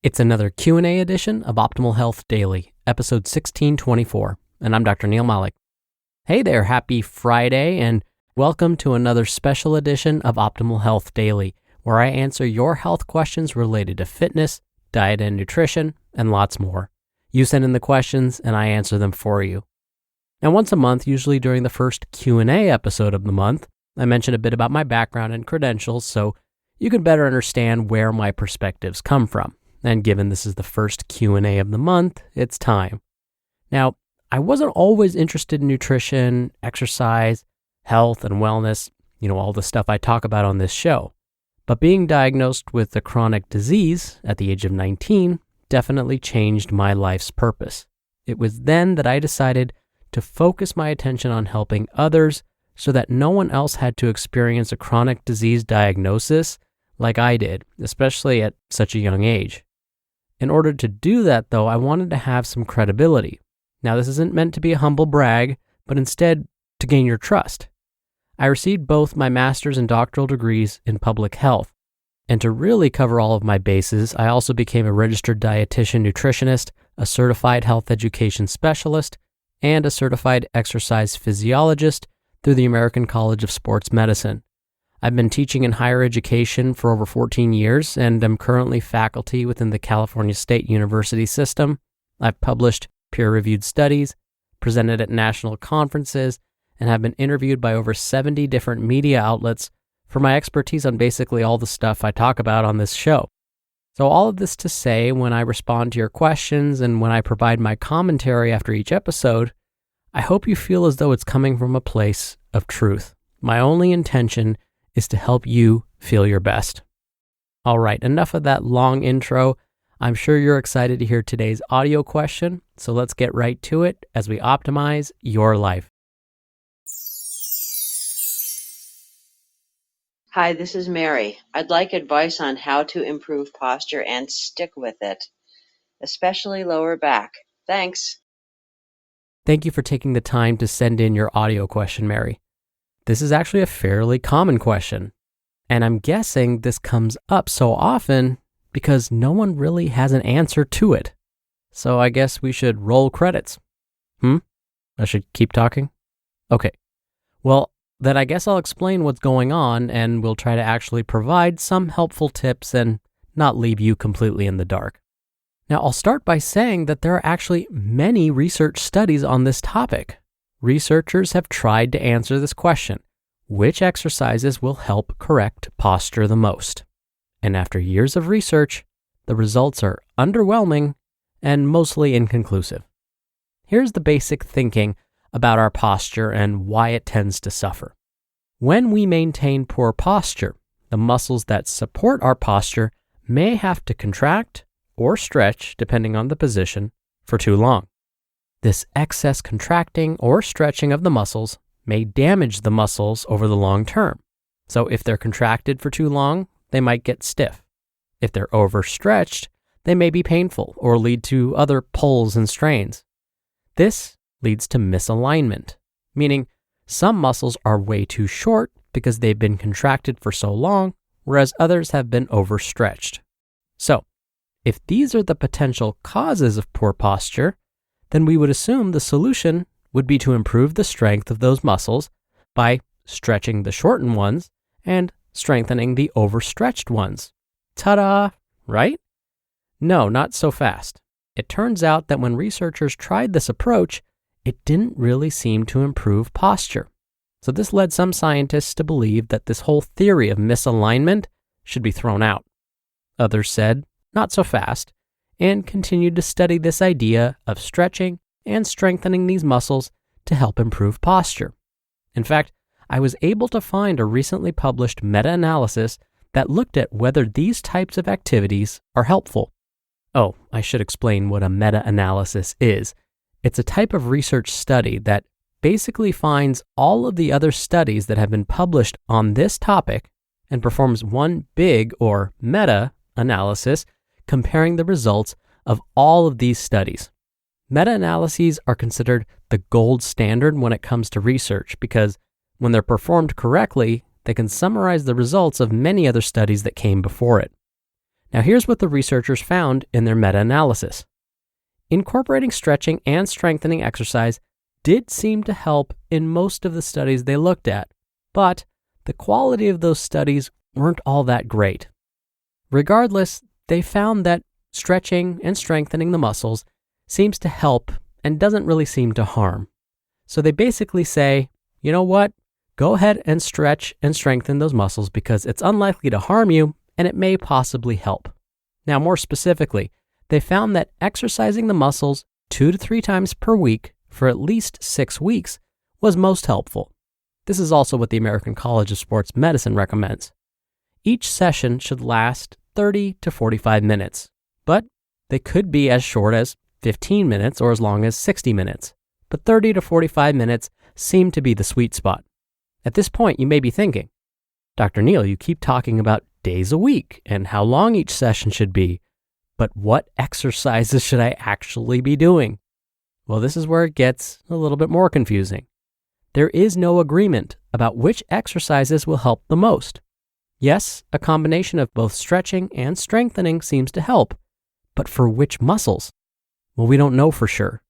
It's another Q&A edition of Optimal Health Daily, episode 1624, and I'm Dr. Neil Malik. Hey there, happy Friday, and welcome to another special edition of Optimal Health Daily, where I answer your health questions related to fitness, diet and nutrition, and lots more. You send in the questions, and I answer them for you. Now, once a month, usually during the first Q&A episode of the month, I mention a bit about my background and credentials so you can better understand where my perspectives come from. And given this is the first Q&A of the month, it's time. Now, I wasn't always interested in nutrition, exercise, health, and wellness, all the stuff I talk about on this show. But being diagnosed with a chronic disease at the age of 19 definitely changed my life's purpose. It was then that I decided to focus my attention on helping others so that no one else had to experience a chronic disease diagnosis like I did, especially at such a young age. In order to do that, though, I wanted to have some credibility. Now, this isn't meant to be a humble brag, but instead to gain your trust. I received both my master's and doctoral degrees in public health. And to really cover all of my bases, I also became a registered dietitian nutritionist, a certified health education specialist, and a certified exercise physiologist through the American College of Sports Medicine. I've been teaching in higher education for over 14 years and am currently faculty within the California State University system. I've published peer-reviewed studies, presented at national conferences, and have been interviewed by over 70 different media outlets for my expertise on basically all the stuff I talk about on this show. So all of this to say, when I respond to your questions and when I provide my commentary after each episode, I hope you feel as though it's coming from a place of truth. My only intention is to help you feel your best. All right, enough of that long intro. I'm sure you're excited to hear today's audio question, so let's get right to it as we optimize your life. Hi, this is Mary. I'd like advice on how to improve posture and stick with it, especially lower back. Thanks. Thank you for taking the time to send in your audio question, Mary. This is actually a fairly common question, and I'm guessing this comes up so often because no one really has an answer to it. So I guess we should roll credits. I should keep talking? Okay. Well, then I guess I'll explain what's going on and we'll try to actually provide some helpful tips and not leave you completely in the dark. Now, I'll start by saying that there are actually many research studies on this topic. Researchers have tried to answer this question: which exercises will help correct posture the most? And after years of research, the results are underwhelming and mostly inconclusive. Here's the basic thinking about our posture and why it tends to suffer. When we maintain poor posture, the muscles that support our posture may have to contract or stretch, depending on the position, for too long. This excess contracting or stretching of the muscles may damage the muscles over the long term. So if they're contracted for too long, they might get stiff. If they're overstretched, they may be painful or lead to other pulls and strains. This leads to misalignment, meaning some muscles are way too short because they've been contracted for so long, whereas others have been overstretched. So, if these are the potential causes of poor posture, then we would assume the solution would be to improve the strength of those muscles by stretching the shortened ones and strengthening the overstretched ones. Ta-da, right? No, not so fast. It turns out that when researchers tried this approach, it didn't really seem to improve posture. So this led some scientists to believe that this whole theory of misalignment should be thrown out. Others said, not so fast, and continued to study this idea of stretching and strengthening these muscles to help improve posture. In fact, I was able to find a recently published meta-analysis that looked at whether these types of activities are helpful. Oh, I should explain what a meta-analysis is. It's a type of research study that basically finds all of the other studies that have been published on this topic and performs one big or meta-analysis comparing the results of all of these studies. Meta-analyses are considered the gold standard when it comes to research because when they're performed correctly, they can summarize the results of many other studies that came before it. Now here's what the researchers found in their meta-analysis. Incorporating stretching and strengthening exercise did seem to help in most of the studies they looked at, but the quality of those studies weren't all that great. Regardless, they found that stretching and strengthening the muscles seems to help and doesn't really seem to harm. So they basically say, you know what? Go ahead and stretch and strengthen those muscles because it's unlikely to harm you and it may possibly help. Now, more specifically, they found that exercising the muscles 2 to 3 times per week for at least 6 weeks was most helpful. This is also what the American College of Sports Medicine recommends. Each session should last 30 to 45 minutes, but they could be as short as 15 minutes or as long as 60 minutes. But 30 to 45 minutes seem to be the sweet spot. At this point, you may be thinking, Dr. Neal, you keep talking about days a week and how long each session should be, but what exercises should I actually be doing? Well, this is where it gets a little bit more confusing. There is no agreement about which exercises will help the most. Yes, a combination of both stretching and strengthening seems to help, but for which muscles? Well, we don't know for sure.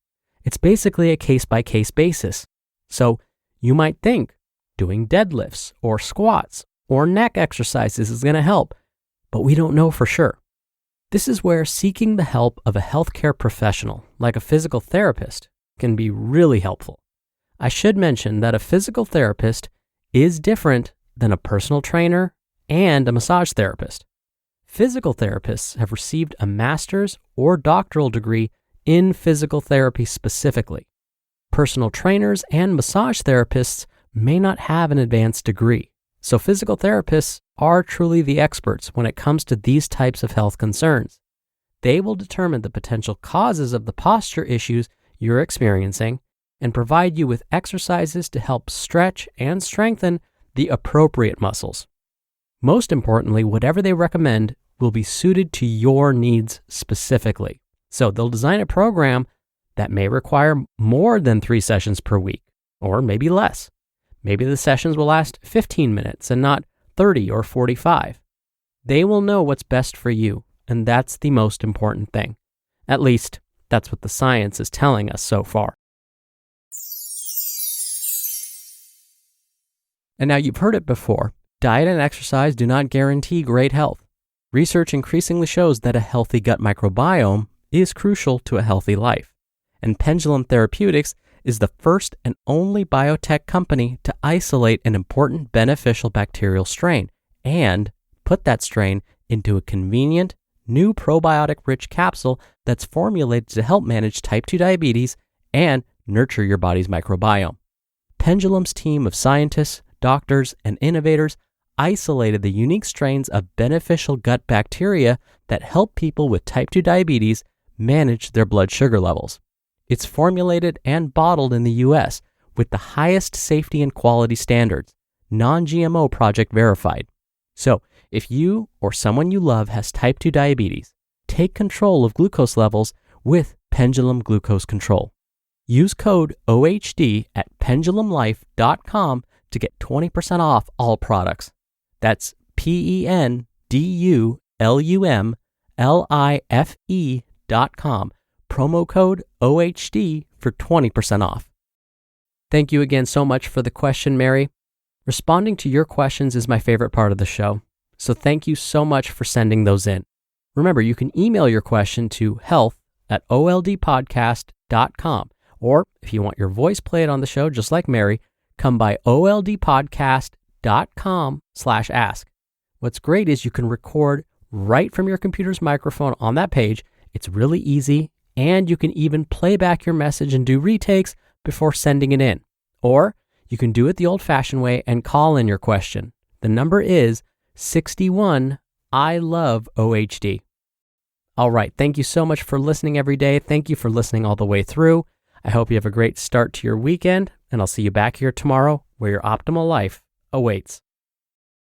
It's basically a case-by-case basis. So you might think doing deadlifts or squats or neck exercises is going to help, but we don't know for sure. This is where seeking the help of a healthcare professional, like a physical therapist, can be really helpful. I should mention that a physical therapist is different than a personal trainer and a massage therapist. Physical therapists have received a master's or doctoral degree in physical therapy specifically. Personal trainers and massage therapists may not have an advanced degree, so physical therapists are truly the experts when it comes to these types of health concerns. They will determine the potential causes of the posture issues you're experiencing and provide you with exercises to help stretch and strengthen the appropriate muscles. Most importantly, whatever they recommend will be suited to your needs specifically. So they'll design a program that may require more than 3 sessions per week, or maybe less. Maybe the sessions will last 15 minutes and not 30 or 45. They will know what's best for you, and that's the most important thing. At least, that's what the science is telling us so far. And now you've heard it before. Diet and exercise do not guarantee great health. Research increasingly shows that a healthy gut microbiome is crucial to a healthy life. And Pendulum Therapeutics is the first and only biotech company to isolate an important beneficial bacterial strain and put that strain into a convenient, new probiotic-rich capsule that's formulated to help manage type 2 diabetes and nurture your body's microbiome. Pendulum's team of scientists, doctors, and innovators isolated the unique strains of beneficial gut bacteria that help people with type 2 diabetes manage their blood sugar levels. It's formulated and bottled in the U.S. with the highest safety and quality standards, non-GMO project verified. So, if you or someone you love has type 2 diabetes, take control of glucose levels with Pendulum Glucose Control. Use code OHD at pendulumlife.com to get 20% off all products. That's pendulumlife.com. Promo code OHD for 20% off. Thank you again so much for the question, Mary. Responding to your questions is my favorite part of the show, so thank you so much for sending those in. Remember, you can email your question to health@oldpodcast.com, or if you want your voice played on the show just like Mary, come by oldpodcast.com/ask. What's great is you can record right from your computer's microphone on that page. It's really easy, and you can even play back your message and do retakes before sending it in. Or you can do it the old-fashioned way and call in your question. The number is 61 I love OHD. All right, thank you so much for listening every day. Thank you for listening all the way through. I hope you have a great start to your weekend, and I'll see you back here tomorrow where your optimal life awaits.